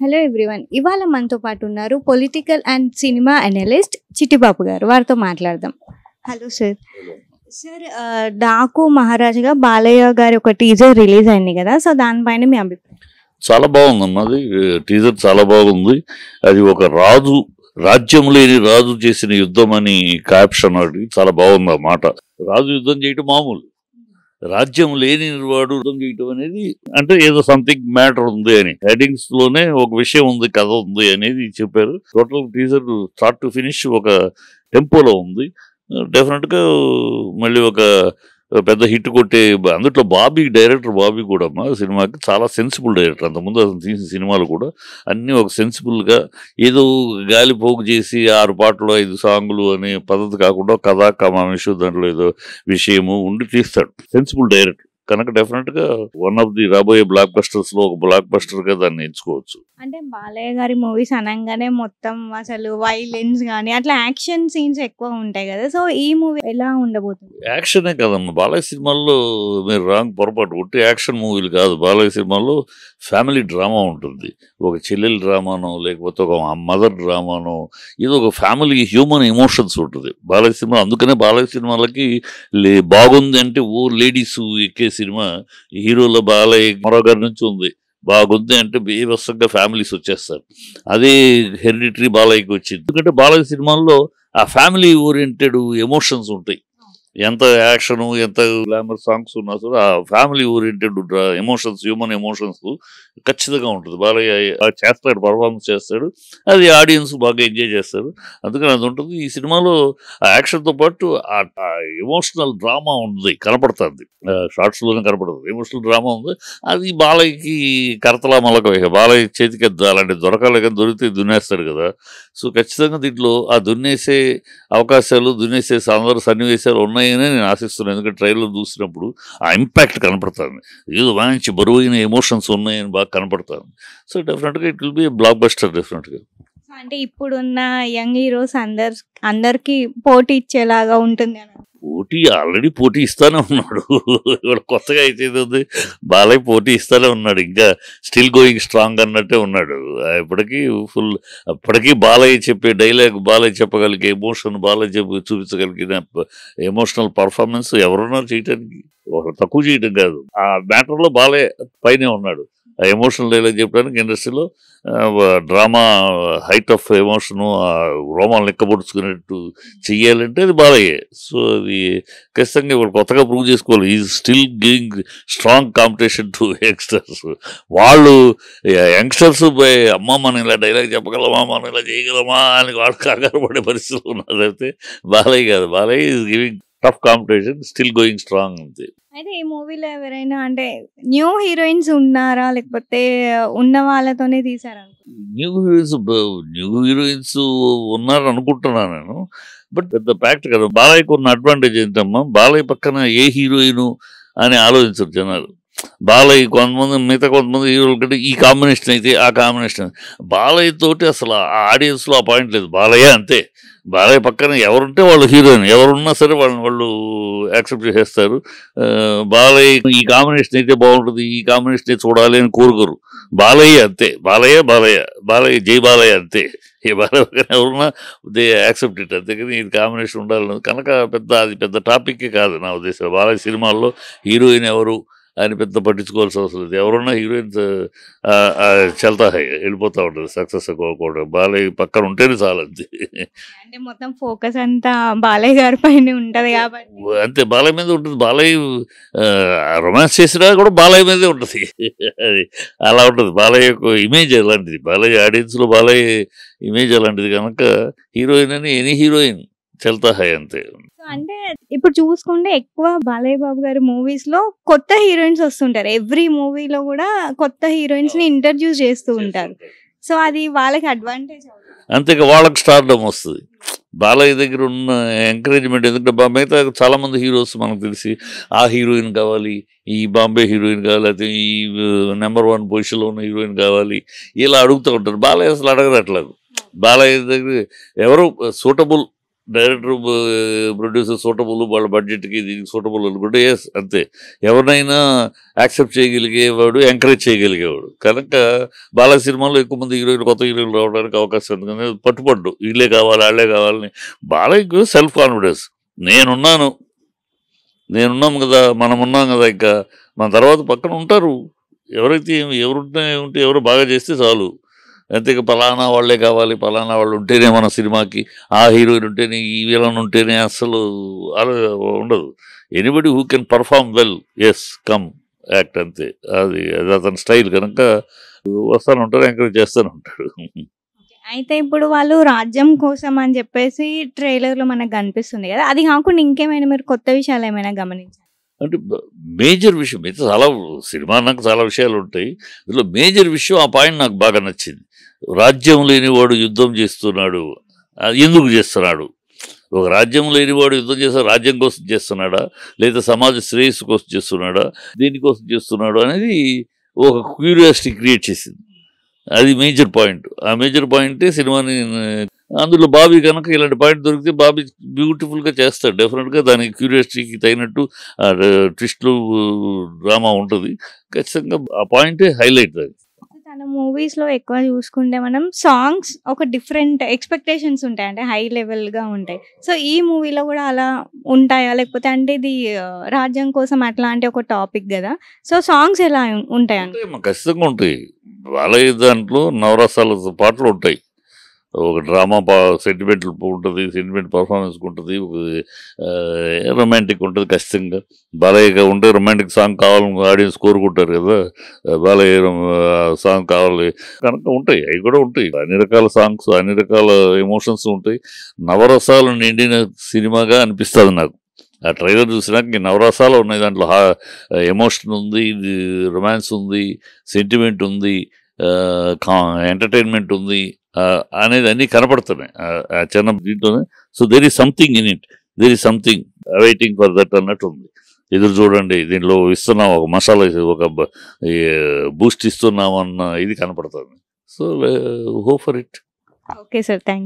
Hello everyone. ఇవాళ మనతో పాటు ఉన్నారు political and cinema analyst Chittibabu గారు. వారితో మాట్లాడదాం. Hello sir. సార్, డాకు మహారాజుగా బాలయ్య గారి ఒక టీజర్ రిలీజ్ అయింది కదా, సో దానిపైన మీ అభిప్రాయం? చాలా బాగుందమ్మా. అది టీజర్ చాలా బాగుంది. అది ఒక రాజు, రాజ్యం లేని రాజు చేసిన యుద్ధం అని క్యాప్షన్. అది చాలా బాగుంది ఆ మాట. రాజు యుద్ధం చేయటం మామూలు, రాజ్యం లేని వాడు యుద్ధం చేయటం అనేది అంటే ఏదో సంథింగ్ మ్యాటర్ ఉంది అని హెడింగ్స్ లోనే ఒక విషయం ఉంది, కథ ఉంది అనేది చెప్పారు. Total teaser start to finish ఒక టెంపోలో ఉంది. డెఫినెట్ గా మళ్ళీ ఒక పెద్ద హిట్ కొట్టే అందులో డైరెక్టర్ బాబీ కూడా అమ్మా సినిమాకి చాలా సెన్సిబుల్ డైరెక్టర్. అంతకుముందు అతను తీసిన సినిమాలు కూడా అన్నీ ఒక సెన్సిబుల్గా ఏదో గాలిపోగు చేసి 6 పాటలు 5 సాంగులు అనే పద్ధతి కాకుండా కథా కమాంశం దాంట్లో ఏదో విషయము ఉండి తీస్తాడు. సెన్సిబుల్ డైరెక్టర్ కనుక డెఫినెట్ గా వన్ ఆఫ్ ది రాబోయే బ్లాక్ బస్టర్స్ లో ఒక బ్లాక్ బస్టర్ గా దాన్ని ఎంచుకోవచ్చు. అంటే బాలయ్య గారి మూవీస్ అనగానే మొత్తం అసలు వైలెన్స్ కానీ అట్లా యాక్షన్ సీన్స్ ఎక్కువ ఉంటాయి కదా, సో ఈ మూవీ ఎలా ఉండబోతుంది? యాక్షనే కదమ్మా బాలయ్య సినిమాల్లో. మీరు రాంగ్ పొరపాటు కొట్టి యాక్షన్ మూవీలు కాదు. బాలయ్య సినిమాల్లో ఫ్యామిలీ డ్రామా ఉంటుంది. ఒక చెల్లెల డ్రామానో లేకపోతే ఒక మదర్ డ్రామానో ఏదో ఒక ఫ్యామిలీ హ్యూమన్ ఎమోషన్స్ ఉంటుంది బాలయ్య సినిమా. అందుకనే బాలయ్య సినిమాలకి బాగుంది అంటే ఓ లేడీస్ ఎక్కే సినిమా. హీరోల బాలయ్య మరో గారి నుంచి ఉంది. బాగుంది అంటే బీభత్సంగా ఫ్యామిలీస్ వచ్చేస్తారు. అదే హెరిడిటరీ బాలయ్యకి వచ్చింది. ఎందుకంటే బాలయ్య సినిమాల్లో ఆ ఫ్యామిలీ ఓరియంటెడ్ ఎమోషన్స్ ఉంటాయి. ఎంత యాక్షన్, ఎంత గ్లామర్ సాంగ్స్ ఉన్నా సరే ఆ family oriented emotions, human emotions ఖచ్చితంగా ఉంటుంది. బాలయ్య చేస్తాడు, పర్ఫార్మెన్స్ చేస్తాడు. అది ఆడియన్స్ బాగా ఎంజాయ్ చేస్తారు. అందుకని అది ఉంటుంది. ఈ సినిమాలో ఆ యాక్షన్తో పాటు ఆ ఎమోషనల్ డ్రామా ఉంది, కనపడుతుంది. షార్ట్స్లోనే కనపడుతుంది. ఎమోషనల్ డ్రామా ఉంది. అది బాలయ్యకి కరతలా మలక. బాలయ్య చేతికి అలాంటి దొరకాలి కదా, దొరికితే దున్నేస్తాడు కదా. సో ఖచ్చితంగా దీంట్లో ఆ దున్నేసే అవకాశాలు, దున్నేసే సన్నివేశాలు ఉన్నాయని నేను ఆశిస్తున్నాను. ఎందుకంటే ట్రైలర్ చూసినప్పుడు ఆ ఇంపాక్ట్ కనపడుతుంది. ఏదో మంచి బరువైన ఎమోషన్స్ ఉన్నాయని బాగా కనపడుతుంది. సో డెఫినెట్గా it will be blockbuster డెఫినెట్గా. అంటే ఇప్పుడున్న యంగ్ హీరోస్ అందరికి పోటీ ఇచ్చేలాగా ఉంటుంది అని. ఆల్రెడీ పోటీ ఇస్తానే ఉన్నాడు. ఇక్కడ కొత్తగా అయితే ఉంది, బాలయ్య పోటీ ఇస్తానే ఉన్నాడు. ఇంకా స్టిల్ గోయింగ్ స్ట్రాంగ్ అన్నట్టే ఉన్నాడు. అప్పటికీ బాలయ్య చెప్పే డైలాగ్, బాలయ్య చెప్పగలిగే ఎమోషన్, బాలయ్య చూపించగలిగిన ఎమోషనల్ పర్ఫార్మెన్స్ ఎవరున్నారు చేయటానికి? తక్కువ చేయటం కాదు, ఆ మ్యాటర్లో బాలయ్య పైనే ఉన్నాడు. ఆ ఎమోషనల్ డైలాగ్ చెప్పడానికి ఇండస్ట్రీలో డ్రామా హైట్ ఆఫ్ ఎమోషను, రోమాలు లెక్కపొడుచుకునేట్టు చెయ్యాలంటే అది బాలయ్యే. సో అది ఖచ్చితంగా ఇప్పుడు కొత్తగా ప్రూవ్ చేసుకోవాలి. Is still giving strong competition to youngsters. వాళ్ళు యంగ్స్టర్స్ అమ్మ మనం ఇలా డైలాగ్ చెప్పగలమా, మనం ఇలా చేయగలమా అని వాళ్ళు కంగారు పడే పరిస్థితులు ఉన్నారు. అయితే బాలయ్య కాదు, Balayya is giving tough competition, still going strong అంతే. అయితే ఈ మూవీలో ఎవరైనా అంటే న్యూ హీరోయిన్స్ ఉన్నారా, లేకపోతే ఉన్న వాళ్ళతోనే తీసారా? న్యూ హీరోయిన్స్ ఉన్నారు అనుకుంటున్నాను నేను. బట్ పెద్ద ఫ్యాక్ట్ కదా. బాలయ్యకు ఉన్న అడ్వాంటేజ్ ఏంటమ్మా, బాలయ్య పక్కన ఏ హీరోయిన్ అని ఆలోచించరు జనాలు. బాలయ్య మిగతా కొంతమంది హీరోల కంటే ఈ కాంబినేషన్ అయితే ఆ కాంబినేషన్. బాలయ్య తోటి అసలు ఆ ఆడియన్స్లో ఆ పాయింట్ లేదు. బాలయ్య అంతే. బాలయ్య పక్కన ఎవరుంటే వాళ్ళు హీరోయిన్, ఎవరున్నా సరే వాళ్ళు యాక్సెప్ట్ చేసేస్తారు. బాలయ్య ఈ కాంబినేషన్ అయితే బాగుంటుంది, ఈ కాంబినేషన్ చూడాలి అని కోరుకోరు. బాలయ్య అంతే. బాలయ్య జై బాలయ్య అంతే. ఏ బాలయ్య ఎవరున్నా దే యాక్సెప్ట్ ఇట్. అంతేకాని ఇది కాంబినేషన్ ఉండాలి కనుక అది పెద్ద టాపిక్కే కాదు నా ఉద్దేశం. బాలయ్య సినిమాల్లో హీరోయిన్ ఎవరు అని పెద్ద పట్టించుకోవాల్సిన అవసరం లేదు. ఎవరున్నా హీరోయిన్స్ చల్తా వెళ్ళిపోతూ ఉంటుంది. సక్సెస్ కోరుకోవడం బాలయ్య పక్కన ఉంటేనే చాలు అంతే. అంటే మొత్తం ఫోకస్ అంతా బాలయ్య గారి పైన ఉంటది కాబట్టి అంతే, బాలయ్య మీద ఉంటుంది. బాలయ్య రొమాన్స్ చేసినా కూడా బాలయ్య మీదే ఉంటుంది. అది అలా ఉంటుంది. బాలయ్య ఇమేజ్ అలాంటిది. బాలయ్య ఆడియన్స్లో బాలయ్య ఇమేజ్ అలాంటిది కనుక హీరోయిన్ అని ఎనీ హీరోయిన్ చల్తా అంతే. అంటే ఇప్పుడు చూసుకుంటే ఎక్కువ బాలయ్య బాబు గారి మూవీస్ లో కొత్త హీరోయిన్స్ వస్తుంటారు. ఎవ్రీ మూవీలో కూడా కొత్త హీరోయిన్స్ ని ఇంట్రడ్యూస్ చేస్తూ ఉంటారు. సో అది వాళ్ళకి అడ్వాంటేజ్ అవుతుంది. అంతేగా వాళ్ళకి స్టార్డమ్ వస్తుంది. బాలయ్య దగ్గర ఉన్న ఎంకరేజ్మెంట్. ఎందుకంటే మిగతా చాలా మంది హీరోస్ మనకు తెలిసి ఆ హీరోయిన్ కావాలి, ఈ బాంబే హీరోయిన్ కావాలి, అయితే ఈ నెంబర్ 1 పొజిషన్లో ఉన్న హీరోయిన్ కావాలి, ఇలా అడుగుతూ ఉంటారు. బాలయ్య అసలు అడగరు అట్లా. బాలయ్య దగ్గర ఎవరు సూటబుల్ డైరెక్టర్ ప్రొడ్యూసర్ సూటబుల్, వాళ్ళ బడ్జెట్కి దీనికి సూటబుల్ అనుకుంటే ఎస్ అంతే. ఎవరినైనా యాక్సెప్ట్ చేయగలిగేవాడు, ఎంకరేజ్ చేయగలిగేవాడు. కనుక బాల సినిమాలో ఎక్కువ మంది హీరోయిన్లు, కొత్త హీరోయిన్లు రావడానికి అవకాశం ఉంది. కానీ పట్టుపడ్డు వీళ్ళే కావాలి, వాళ్ళే కావాలని. బాలయ్యకు సెల్ఫ్ కాన్ఫిడెన్స్, నేనున్నాం కదా, మనం ఉన్నాం కదా, ఇంకా మన తర్వాత పక్కన ఉంటారు. ఎవరైతే ఉంటే ఎవరు బాగా చేస్తే చాలు. అంతే, పలానా వాళ్ళే కావాలి, పలానా వాళ్ళు ఉంటేనే మన సినిమాకి, ఆ హీరోయిన్ ఉంటేనే, ఈ విలన్ ఉంటేనే అసలు అలా ఉండదు. Anybody who can perform well, yes come act, అంతే. అది అతని స్టైల్. కనుక వస్తాను ఉంటారు, ఎంకరేజ్ చేస్తూనే ఉంటాడు. అయితే ఇప్పుడు వాళ్ళు రాజ్యం కోసం అని చెప్పేసి ట్రైలర్‌లో మనకు కనిపిస్తుంది కదా! అది కాకుండా ఇంకేమైనా మీరు కొత్త విషయాలు ఏమైనా గమనించారా? అంటే మేజర్ విషయం అయితే చాలా సినిమా నాకు చాలా విషయాలు ఉంటాయి. ఇందులో మేజర్ విషయం ఆ పాయింట్ నాకు బాగా నచ్చింది. రాజ్యం లేనివాడు యుద్ధం చేస్తున్నాడు, ఎందుకు చేస్తున్నాడు? ఒక రాజ్యం లేనివాడు యుద్ధం చేస్తాడు, రాజ్యం కోసం చేస్తున్నాడా, లేదా సమాజ శ్రేయస్సు కోసం చేస్తున్నాడా, దేనికోసం చేస్తున్నాడు అనేది ఒక క్యూరియాసిటీ క్రియేట్ చేసింది. అది మేజర్ పాయింట్. ఆ మేజర్ పాయింటే సినిమాని అందులో బాబీ కనుక ఇలాంటి పాయింట్ దొరికితే బాబీ బ్యూటిఫుల్గా చేస్తాడు. డెఫినెట్గా దానికి క్యూరియాసిటీకి తగినట్టు ట్విస్ట్లు, డ్రామా ఉంటుంది. ఖచ్చితంగా ఆ పాయింటే హైలైట్. అది తన మూవీస్‌లో ఎక్కువ చూసుకుంటే మనం సాంగ్స్ ఒక డిఫరెంట్ ఎక్స్‌పెక్టేషన్స్ ఉంటాయి. అంటే హై లెవెల్‌గా ఉంటాయి. సో, ఈ మూవీలో కూడా అలా ఉంటాయా? లేకపోతే అంటే ఇది రాజ్యం కోసం అట్లాంటి ఒక టాపిక్ గదా! సో, సాంగ్స్ ఎలా ఉంటాయండి? ఖచ్చితంగా ఉంటాయి. బాలయ్య దాంట్లో నవరసాల పాటలు ఉంటాయి. ఒక డ్రామా సెంటిమెంటల్ ఉంటుంది, సెంటిమెంట్ పర్ఫార్మెన్స్ ఉంటుంది, ఒక రొమాంటిక్ ఉంటుంది. ఖచ్చితంగా బాలయ్య ఉంటే రొమాంటిక్ సాంగ్ కావాలని ఆడియన్స్ కోరుకుంటారు కదా, బాలయ్య సాంగ్ కావాలి కనుక ఉంటాయి. అవి కూడా ఉంటాయి. అన్ని రకాల సాంగ్స్, అన్ని రకాల ఎమోషన్స్ ఉంటాయి. నవరసాలు నిండిన సినిమాగా అనిపిస్తుంది నాకు. ఆ ట్రైలర్ చూసినాక నవరసాలు ఉన్నాయి. దాంట్లో ఎమోషన్ ఉంది, రొమాన్స్ ఉంది, సెంటిమెంట్ ఉంది, ఎంటర్టైన్మెంట్ ఉంది అనేది అన్నీ కనపడుతున్నాయి ఆ చిన్న దీంట్లోనే. So there is something in it, there is something waiting for that అన్నట్టు ఉంది. ఎదురు చూడండి, దీనిలో ఇస్తున్నాం ఒక మసాలా, ఒక బూస్ట్ ఇస్తున్నాం అన్న ఇది కనపడుతుంది. So hope for it. Okay sir. Thanks.